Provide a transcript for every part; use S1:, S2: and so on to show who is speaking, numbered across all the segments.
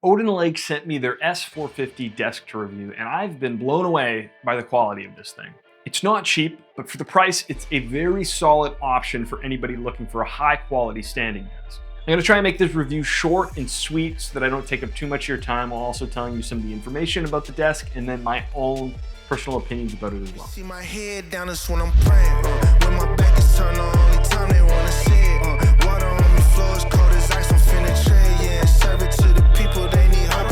S1: OdinLake sent me their S450 desk to review, and I've been blown away by the quality of this thing. It's not cheap, but for the price, it's a very solid option for anybody looking for a high quality standing desk. I'm gonna try and make this review short and sweet so that I don't take up too much of your time, while also telling you some of the information about the desk and then my own personal opinions about it as well.
S2: See my head down, that's when I'm praying. When my back is turned, the only time they wanna see it. Water on me, floor is cold as ice, I'm finna trade, yeah. Serve it to the people, they need help.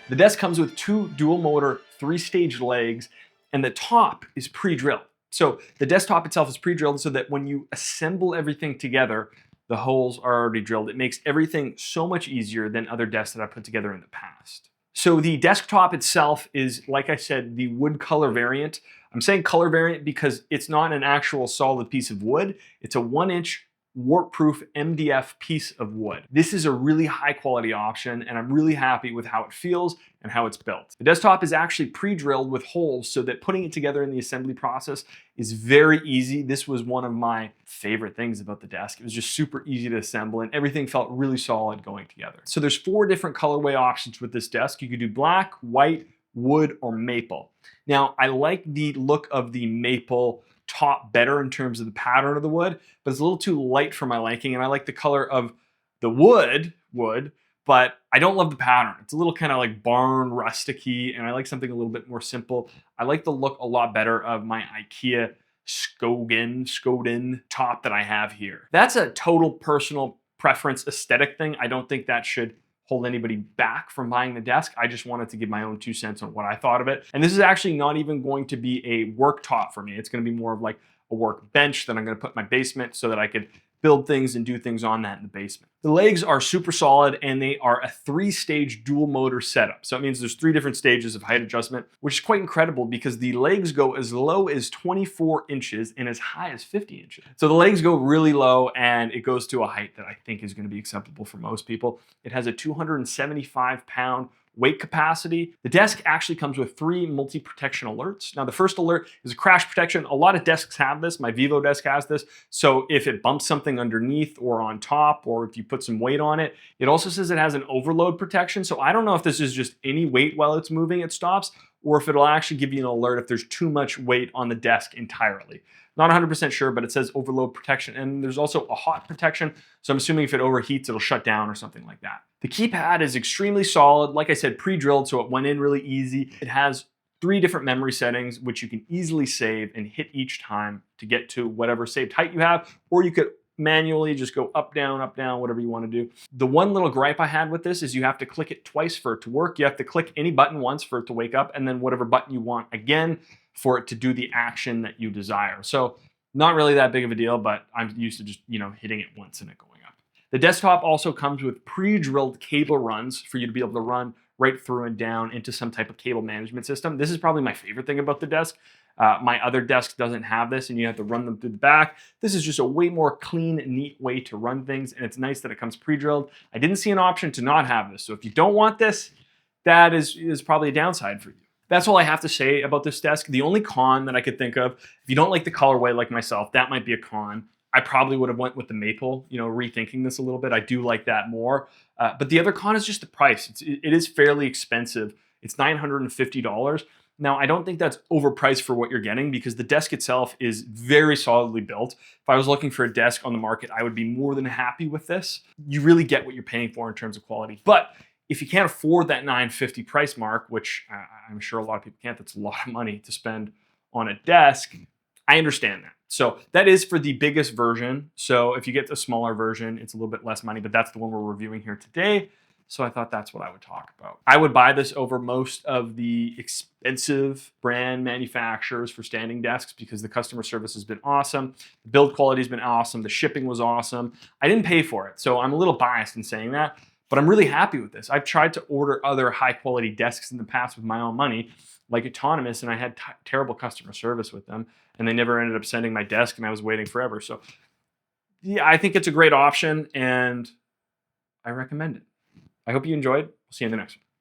S1: The desk comes with two dual motor, 3-stage legs, and the top is pre-drilled. So the desktop itself is pre-drilled so that when you assemble everything together, the holes are already drilled. It makes everything so much easier than other desks that I've put together in the past. So the desktop itself is, like I said, the wood color variant. I'm saying color variant because it's not an actual solid piece of wood. It's a 1-inch warp-proof MDF piece of wood. This is a really high quality option, and I'm really happy with how it feels and how it's built. The desktop is actually pre-drilled with holes so that putting it together in the assembly process is very easy. This was one of my favorite things about the desk. It was just super easy to assemble and everything felt really solid going together. So there's 4 different colorway options with this desk. You could do black, white, wood, or maple. Now, I like the look of the maple top better in terms of the pattern of the wood, but it's a little too light for my liking, and I like the color of the wood, but I don't love the pattern. It's a little kind of like barn rustic-y, and I like something a little bit more simple. I like the look a lot better of my IKEA Skoden top that I have here. That's a total personal preference aesthetic thing. I don't think that should hold anybody back from buying the desk. I just wanted to give my own 2 cents on what I thought of it. And this is actually not even going to be a work top for me. It's gonna be more of like a workbench that I'm gonna put in my basement so that I could build things and do things on that in the basement. The legs are super solid, and they are a 3-stage dual motor setup. So it means there's 3 different stages of height adjustment, which is quite incredible because the legs go as low as 24 inches and as high as 50 inches. So the legs go really low, and it goes to a height that I think is going to be acceptable for most people. It has a 275-pound weight capacity. The desk actually comes with 3 multi-protection alerts. Now, the first alert is crash protection. A lot of desks have this. My Vivo desk has this. So if it bumps something underneath or on top, or if you put some weight on it, it also says it has an overload protection. So I don't know if this is just any weight while it's moving, it stops, or if it'll actually give you an alert if there's too much weight on the desk entirely. Not 100% sure, but it says overload protection, and there's also a hot protection, so I'm assuming if it overheats, it'll shut down or something like that. The keypad is extremely solid, like I said, pre-drilled, so it went in really easy. It has 3 different memory settings, which you can easily save and hit each time to get to whatever saved height you have, or you could manually just go up, down, whatever you want to do. The one little gripe I had with this is you have to click it twice for it to work. You have to click any button once for it to wake up, and then whatever button you want again for it to do the action that you desire. So not really that big of a deal, but I'm used to just, hitting it once and it going up. The desktop also comes with pre-drilled cable runs for you to be able to run right through and down into some type of cable management system. This is probably my favorite thing about the desk. My other desk doesn't have this, and you have to run them through the back. This is just a way more clean, neat way to run things, and it's nice that it comes pre-drilled. I didn't see an option to not have this, so if you don't want this, that is probably a downside for you. That's all I have to say about this desk. The only con that I could think of, if you don't like the colorway like myself, that might be a con. I probably would have went with the maple, rethinking this a little bit. I do like that more. But the other con is just the price. It is fairly expensive. It's $950. Now, I don't think that's overpriced for what you're getting because the desk itself is very solidly built. If I was looking for a desk on the market, I would be more than happy with this. You really get what you're paying for in terms of quality. But if you can't afford that $950 price mark, which I'm sure a lot of people can't, that's a lot of money to spend on a desk, I understand that. So that is for the biggest version. So if you get the smaller version, it's a little bit less money, but that's the one we're reviewing here today. So I thought that's what I would talk about. I would buy this over most of the expensive brand manufacturers for standing desks because the customer service has been awesome. The build quality has been awesome. The shipping was awesome. I didn't pay for it, so I'm a little biased in saying that, but I'm really happy with this. I've tried to order other high quality desks in the past with my own money, like Autonomous, and I had terrible customer service with them, and they never ended up sending my desk, and I was waiting forever. So yeah, I think it's a great option, and I recommend it. I hope you enjoyed. We'll see you in the next one.